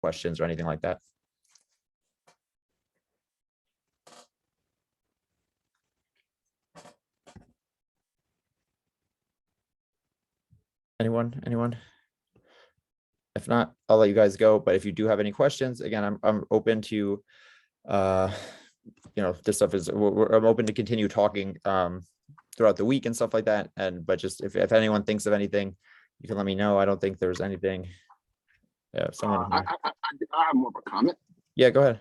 questions or anything like that. Anyone? If not, I'll let you guys go. But if you do have any questions, again, I'm open to, this stuff is, I'm open to continue talking throughout the week and stuff like that. But just if anyone thinks of anything, you can let me know. I don't think there's anything. Yeah, someone. I have more of a comment. Yeah, go ahead.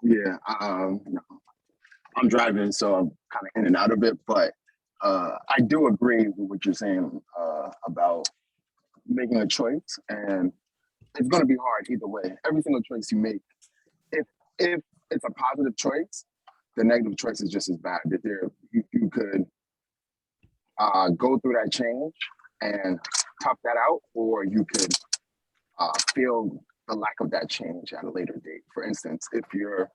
Yeah, I'm driving, so I'm kind of in and out of it, but I do agree with what you're saying about making a choice, and it's going to be hard either way. Every single choice you make, if it's a positive choice, the negative choice is just as bad. That you could go through that change and tough that out, or you could feel the lack of that change at a later date. For instance, if you're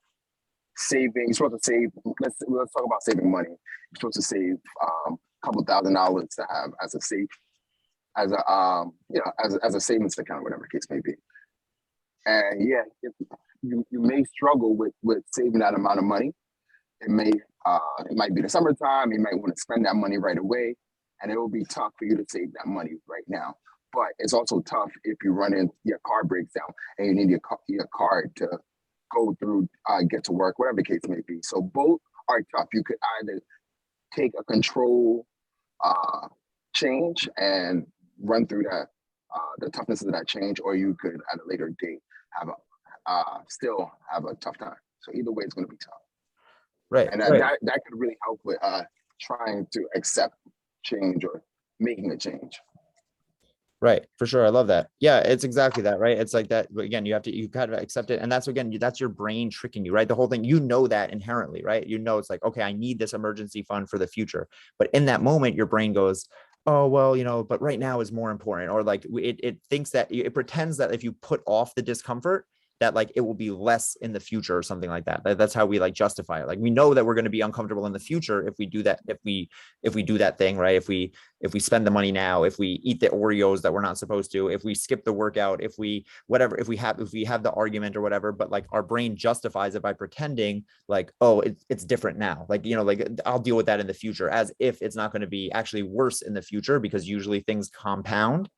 supposed to save, let's talk about saving money. You're supposed to save a couple $1,000 to have as a safe, as a savings account, whatever the case may be. And yeah, if you may struggle with saving that amount of money. It might be the summertime. You might want to spend that money right away, and it will be tough for you to save that money right now. But it's also tough if you run in, your car breaks down and you need your car to go through, get to work, whatever the case may be. So both are tough. You could either take a control change and run through that, the toughness of that change, or you could at a later date have still have a tough time. So either way, it's going to be tough. Right. And right. that could really help with trying to accept change or making a change. Right, for sure. I love that. Yeah, it's exactly that, right? It's like that. Again, you kind of accept it. And that's, again, that's your brain tricking you, right? The whole thing, that inherently, right? It's like, okay, I need this emergency fund for the future. But in that moment, your brain goes, oh, well, but right now is more important. Or like it thinks that, it pretends that if you put off the discomfort, that like it will be less in the future or something like that. That's how we like justify it. Like we know that we're going to be uncomfortable in the future if we do that, if we do that thing, right? If we spend the money now, if we eat the Oreos that we're not supposed to, if we skip the workout, if we have the argument or whatever, but like our brain justifies it by pretending like, oh, it's different now. Like, like I'll deal with that in the future, as if it's not going to be actually worse in the future, because usually things compound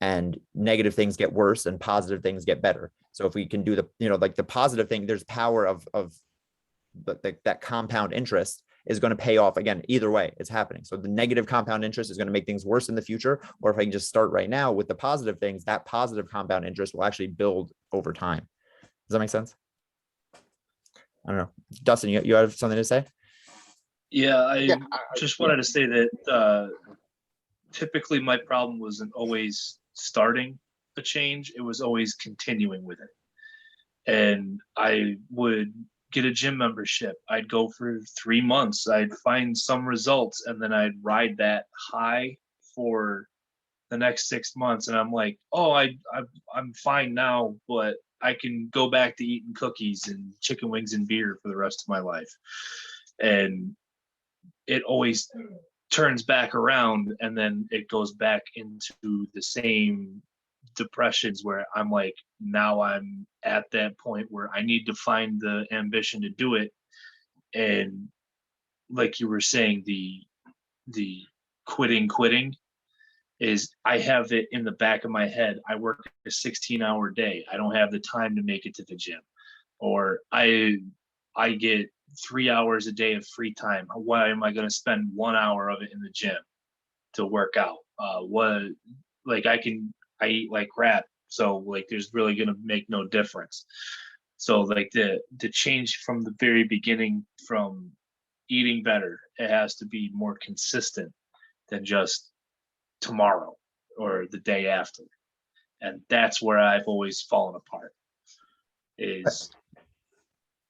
and negative things get worse and positive things get better. So if we can do like the positive thing, there's power of that compound interest is going to pay off. Again, either way, it's happening. So the negative compound interest is going to make things worse in the future. Or if I can just start right now with the positive things, that positive compound interest will actually build over time. Does that make sense? I don't know. Dustin, you have something to say? Yeah, I just wanted to say that typically my problem wasn't always starting a change, it was always continuing with it. And I would get a gym membership. I'd go for 3 months, I'd find some results, and then I'd ride that high for the next 6 months. And I'm like, oh, I'm fine now, but I can go back to eating cookies and chicken wings and beer for the rest of my life. And it always turns back around, and then it goes back into the same depressions where I'm like, now I'm at that point where I need to find the ambition to do it. And like you were saying, the quitting is, I have it in the back of my head. I work a 16-hour day. I don't have the time to make it to the gym. Or I get 3 hours a day of free time. Why am I going to spend 1 hour of it in the gym to work out? I eat like crap. So like, there's really going to make no difference. So like the change from the very beginning, from eating better, it has to be more consistent than just tomorrow or the day after. And that's where I've always fallen apart, is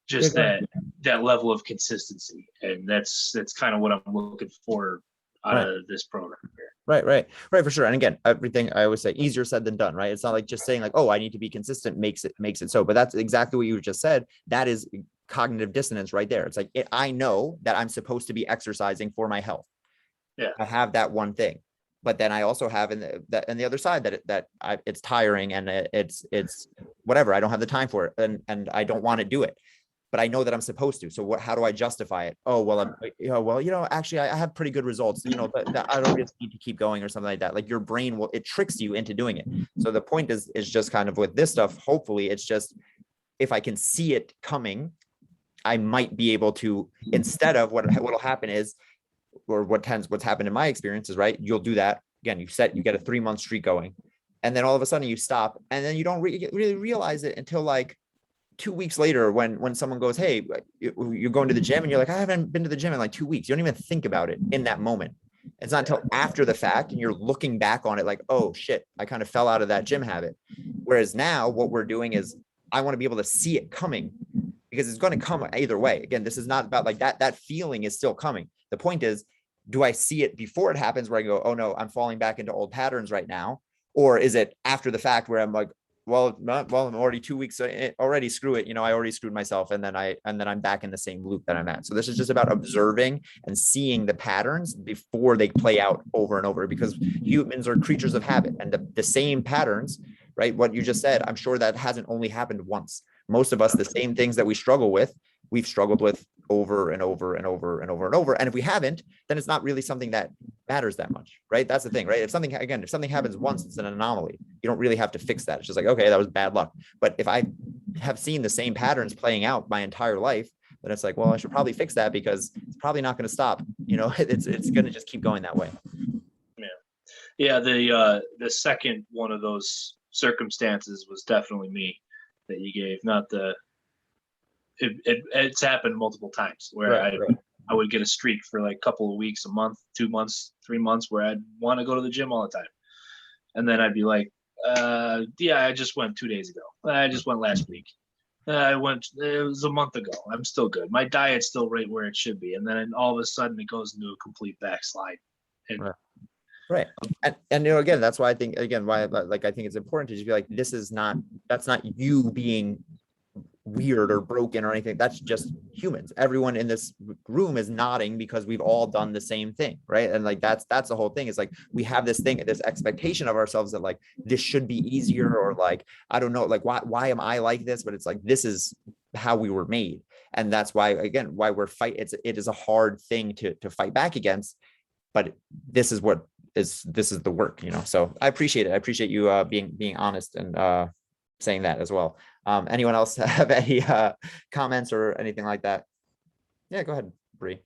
just that level of consistency. And that's kind of what I'm looking for out of this program here. Right, for sure. And again, everything I always say, easier said than done, right? It's not like just saying like, oh, I need to be consistent makes it so, but that's exactly what you just said. That is cognitive dissonance right there. It's like, I know that I'm supposed to be exercising for my health. Yeah, I have that one thing. But then I also have in the other side it's tiring and it's whatever. I don't have the time for it, and I don't want to do it, but I know that I'm supposed to. So how do I justify it? Oh, well, actually I have pretty good results, that I don't really need to keep going or something like that. Like your brain it tricks you into doing it. So the point is just kind of with this stuff, hopefully it's just, if I can see it coming, I might be able to, instead of what'll happen is, or what's happened in my experience is, right, you'll do that again, you get a 3-month streak going, and then all of a sudden you stop, and then you don't really realize it until like 2 weeks later, when someone goes, hey, you're going to the gym, and you're like, I haven't been to the gym in like 2 weeks. You don't even think about it in that moment. It's not until after the fact and you're looking back on it like, oh shit, I kind of fell out of that gym habit. Whereas now what we're doing is, I want to be able to see it coming, because it's going to come either way. Again, this is not about like that feeling is still coming. The point is, do I see it before it happens where I go, oh no, I'm falling back into old patterns right now? Or is it after the fact where I'm like, well, I'm already 2 weeks already, screw it. I already screwed myself. And then I'm back in the same loop that I'm at. So this is just about observing and seeing the patterns before they play out over and over, because humans are creatures of habit, and the same patterns, right? What you just said, I'm sure that hasn't only happened once. Most of us, the same things that we struggle with, we've struggled with over and over and over and over and over. And if we haven't, then it's not really something that matters that much, right? That's the thing, right? If something happens once, it's an anomaly. You don't really have to fix that. It's just like, okay, that was bad luck. But if I have seen the same patterns playing out my entire life, then it's like, well, I should probably fix that, because it's probably not going to stop. It's going to just keep going that way. Yeah. The second one of those circumstances was definitely me that you gave, not it's happened multiple times where I would get a streak for like a couple of weeks, a month, 2 months, 3 months, where I'd want to go to the gym all the time. And then I'd be like, yeah, I just went 2 days ago. I just went last week. It was a month ago. I'm still good. My diet's still right where it should be. And then all of a sudden it goes into a complete backslide. And right. And again, that's why I think, I think it's important to just be like, that's not you being weird or broken or anything. That's just humans. Everyone in this room is nodding because we've all done the same thing, right? And like that's the whole thing. Is like, we have this expectation of ourselves that like this should be easier, or like, I don't know, like why am I like this? But it's like, this is how we were made, and that's why we're it is a hard thing to fight back against, but this is the work, So I appreciate it. I appreciate you being honest and saying that as well. Anyone else have any comments or anything like that? Yeah, go ahead, Bree.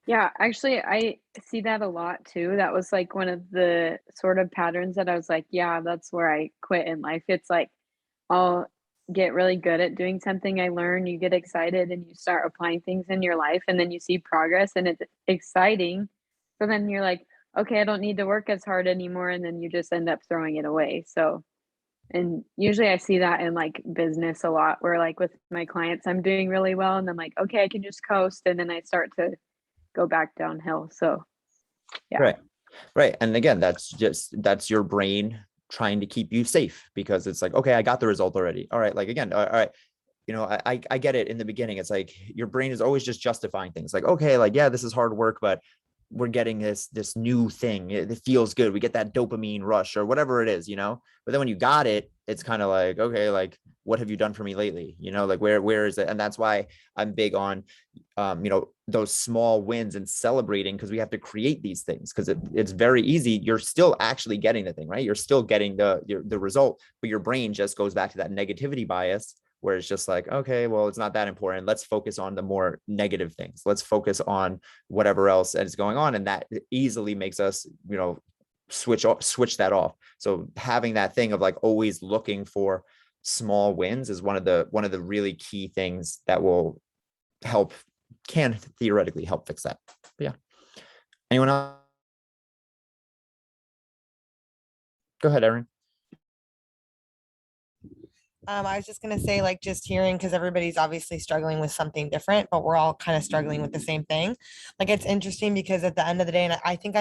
Yeah, actually, I see that a lot too. That was like one of the sort of patterns that I was like, yeah, that's where I quit in life. It's like, I'll get really good at doing something I learn, you get excited and you start applying things in your life, and then you see progress and it's exciting. So then you're like, okay, I don't need to work as hard anymore. And then you just end up throwing it away. So, and usually I see that in like business a lot, where like with my clients, I'm doing really well and I'm like, okay, I can just coast. And then I start to go back downhill. So, yeah. Right. And again, that's your brain trying to keep you safe, because it's like, okay, I got the result already. All right. Like, again, all right. I get it in the beginning. It's like your brain is always just justifying things like, okay, like, yeah, this is hard work, but we're getting this new thing. It feels good. We get that dopamine rush or whatever it is, but then when you got it, it's kind of like, okay, like, what have you done for me lately? Like, where is it? And that's why I'm big on, those small wins and celebrating, because we have to create these things, because it's very easy. You're still actually getting the thing, right? You're still getting the result, but your brain just goes back to that negativity bias, where it's just like, okay, well, it's not that important. Let's focus on the more negative things. Let's focus on whatever else is going on. And that easily makes us, switch that off. So having that thing of like always looking for small wins is one of the really key things that can theoretically help fix that. But yeah. Anyone else? Go ahead, Erin. I was just going to say, like, just hearing, because everybody's obviously struggling with something different, but we're all kind of struggling with the same thing. Like, it's interesting because at the end of the day, and I think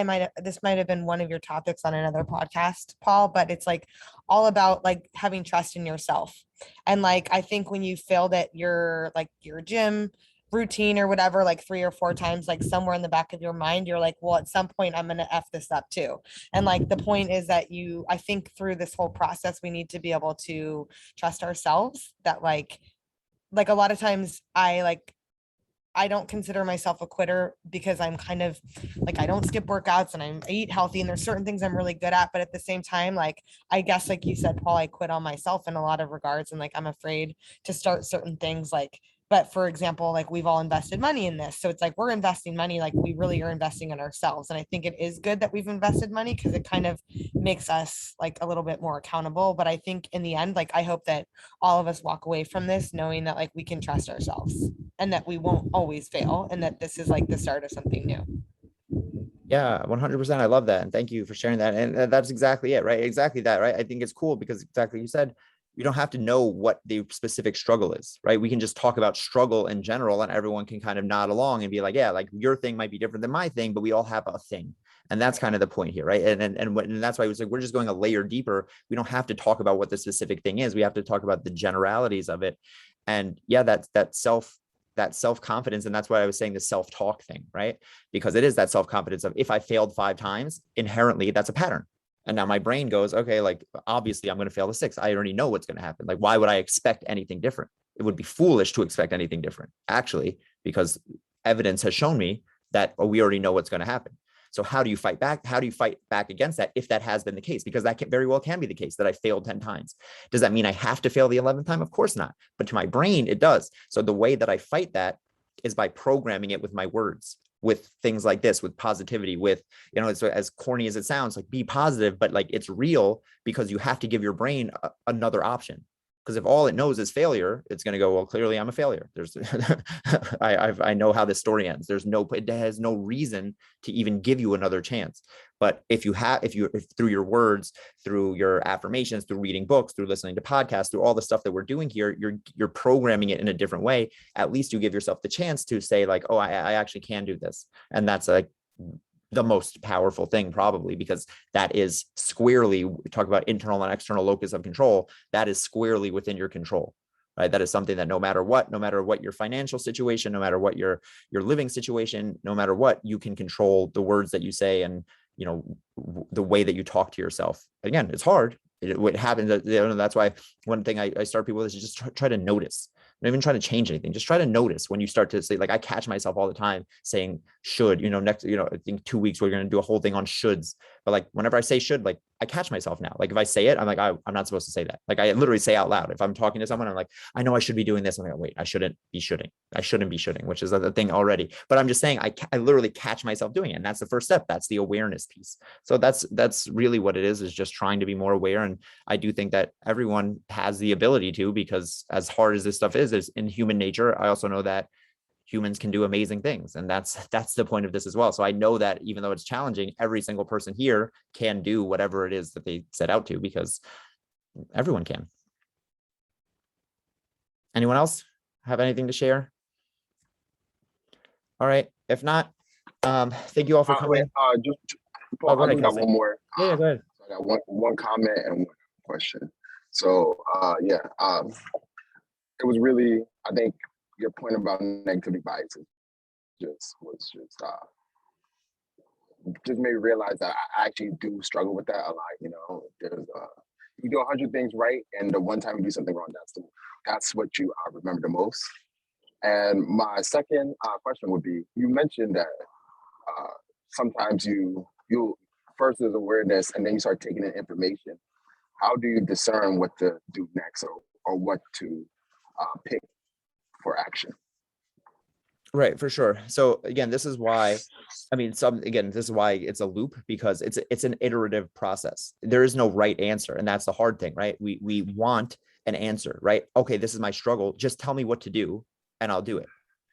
this might have been one of your topics on another podcast, Paul, but it's like all about like having trust in yourself. And like, I think when you failed at your gym routine or whatever, like 3 or 4 times, like somewhere in the back of your mind, you're like, well, at some point I'm going to F this up too. And like, the point is that I think through this whole process, we need to be able to trust ourselves that like a lot of times I don't consider myself a quitter because I'm kind of like, I don't skip workouts and I eat healthy and there's certain things I'm really good at. But at the same time, like, I guess, like you said, Paul, I quit on myself in a lot of regards. And like, I'm afraid to start certain things like, but for example, like we've all invested money in this. So it's like, we're investing money, like we really are investing in ourselves. And I think it is good that we've invested money because it kind of makes us like a little bit more accountable. But I think in the end, like, I hope that all of us walk away from this knowing that like we can trust ourselves and that we won't always fail and that this is like the start of something new. Yeah, 100%. I love that. And thank you for sharing that. And that's exactly it, right? Exactly that, right? I think it's cool because exactly you said, you don't have to know what the specific struggle is, right? We can just talk about struggle in general and everyone can kind of nod along and be like, yeah, like your thing might be different than my thing, but we all have a thing. And that's kind of the point here, right? And that's why it was like, we're just going a layer deeper. We don't have to talk about what the specific thing is. We have to talk about the generalities of it. And yeah, that self-confidence. And that's why I was saying the self-talk thing, right? Because it is that self-confidence of if I failed 5 times, inherently that's a pattern. And now my brain goes, okay, like obviously I'm going to fail the 6th. I already know what's going to happen. Like, why would I expect anything different? It would be foolish to expect anything different, actually, because evidence has shown me that we already know what's going to happen. So how do you fight back? How do you fight back against that if that has been the case? Because that very well can be the case that I failed 10 times. Does that mean I have to fail the 11th time? Of course not. But to my brain, it does. So the way that I fight that is by programming it with my words, with things like this, with positivity, with, it's as corny as it sounds, like be positive, but like it's real because you have to give your brain another option. Because if all it knows is failure, it's going to go, well, clearly I'm a failure. There's, I know how this story ends. It has no reason to even give you another chance. But if through your words, through your affirmations, through reading books, through listening to podcasts, through all the stuff that we're doing here, you're programming it in a different way. At least you give yourself the chance to say like, oh, I actually can do this. And that's like the most powerful thing probably, because that is squarely, we talk about internal and external locus of control, that is squarely within your control, right? That is something that no matter what your financial situation, no matter what your living situation, no matter what, you can control the words that you say and, the way that you talk to yourself. Again, it's hard. What happens, that's why one thing I start people with is just try to notice. Not even trying to change anything. Just try to notice when you start to say, like, I catch myself all the time saying should, next, I think 2 weeks, we're going to do a whole thing on shoulds. But like, whenever I say should, like I catch myself now. Like if I say it, I'm like, I'm not supposed to say that. Like I literally say out loud, if I'm talking to someone, I'm like, I know I should be doing this. I'm like, wait, I shouldn't be shoulding. I shouldn't be shoulding, which is the thing already. But I'm just saying, I literally catch myself doing it. And that's the first step. That's the awareness piece. So that's really what it is just trying to be more aware. And I do think that everyone has the ability to, because as hard as this stuff is in human nature, I also know that humans can do amazing things. And that's the point of this as well. So I know that even though it's challenging, every single person here can do whatever it is that they set out to, because everyone can. Anyone else have anything to share? All right. If not, thank you all for coming. Paul, I just got one more. Yeah, go ahead. I got one comment and one question. So it was really, I think your point about negativity biases just made me realize that I actually do struggle with that a lot. There's you do 100 things right, and the one time you do something wrong, that's what you remember the most. And my second question would be: you mentioned that sometimes you first there's awareness, and then you start taking in information. How do you discern what to do next, or what to pick for action? Right, for sure. So again, this is why, this is why it's a loop, because it's an iterative process. There is no right answer. And that's the hard thing, right? We want an answer, right? Okay, this is my struggle. Just tell me what to do and I'll do it.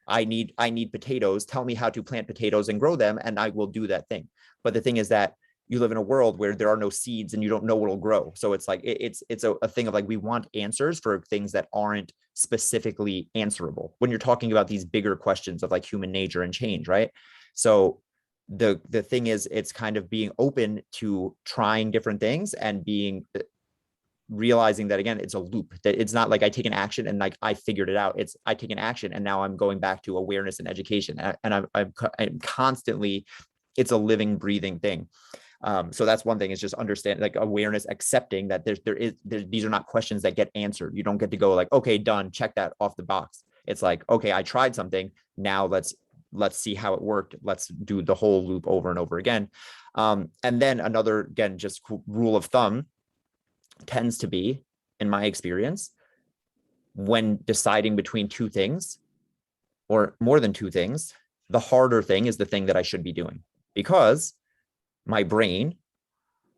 I need potatoes. Tell me how to plant potatoes and grow them, and I will do that thing. But the thing is that you live in a world where there are no seeds and you don't know what'll grow. So it's like, it's a thing of like, we want answers for things that aren't specifically answerable when you're talking about these bigger questions of like human nature and change, right? So the thing is, it's kind of being open to trying different things and being realizing that again, it's a loop, that it's not like I take an action and like I figured it out. It's I take an action and now I'm going back to awareness and education, and I'm constantly, it's a living, breathing thing. So that's one thing, is just understand, like, awareness, accepting that these are not questions that get answered. You don't get to go like, okay, done, check that off the box. It's like, okay, I tried something. Now let's see how it worked. Let's do the whole loop over and over again. And then another, again, just rule of thumb tends to be, in my experience, when deciding between two things or more than two things, the harder thing is the thing that I should be doing, because my brain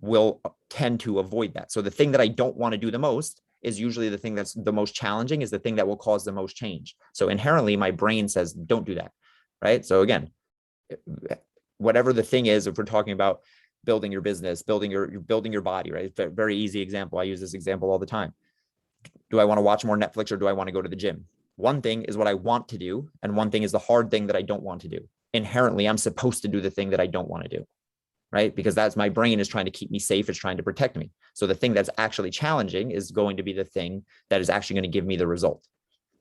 will tend to avoid that. So the thing that I don't want to do the most is usually the thing that's the most challenging, is the thing that will cause the most change. So inherently my brain says, don't do that, right? So again, whatever the thing is, if we're talking about building your business, building your body, right? It's a very easy example. I use this example all the time. Do I want to watch more Netflix, or do I want to go to the gym? One thing is what I want to do, and one thing is the hard thing that I don't want to do. Inherently, I'm supposed to do the thing that I don't want to do, right? Because that's, my brain is trying to keep me safe. It's trying to protect me. So the thing that's actually challenging is going to be the thing that is actually going to give me the result.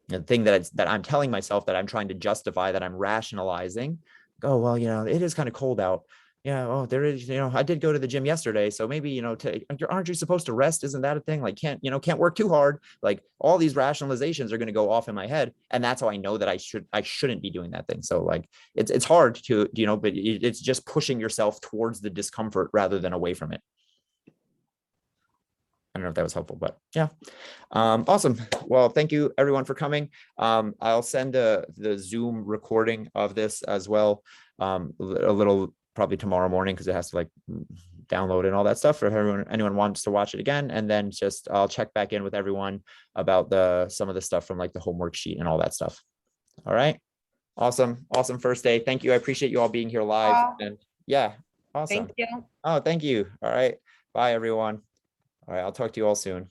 The thing that I'm telling myself, that I'm trying to justify, that I'm rationalizing, oh, well, it is kind of cold out. Yeah, oh, there is, I did go to the gym yesterday, so maybe, aren't you supposed to rest? Isn't that a thing? Like, can't work too hard. Like, all these rationalizations are going to go off in my head, and that's how I know that I shouldn't be doing that thing. So like, it's hard to, but it's just pushing yourself towards the discomfort rather than away from it. I don't know if that was helpful, but yeah. Awesome. Well, thank you everyone for coming. I'll send the Zoom recording of this as well, a little probably tomorrow morning, because it has to like download and all that stuff, for anyone wants to watch it again. And then just I'll check back in with everyone about some of the stuff from like the homework sheet and all that stuff. All right. Awesome. Awesome first day. Thank you. I appreciate you all being here live. And yeah, awesome. Thank you. Oh, thank you. All right. Bye everyone. All right. I'll talk to you all soon.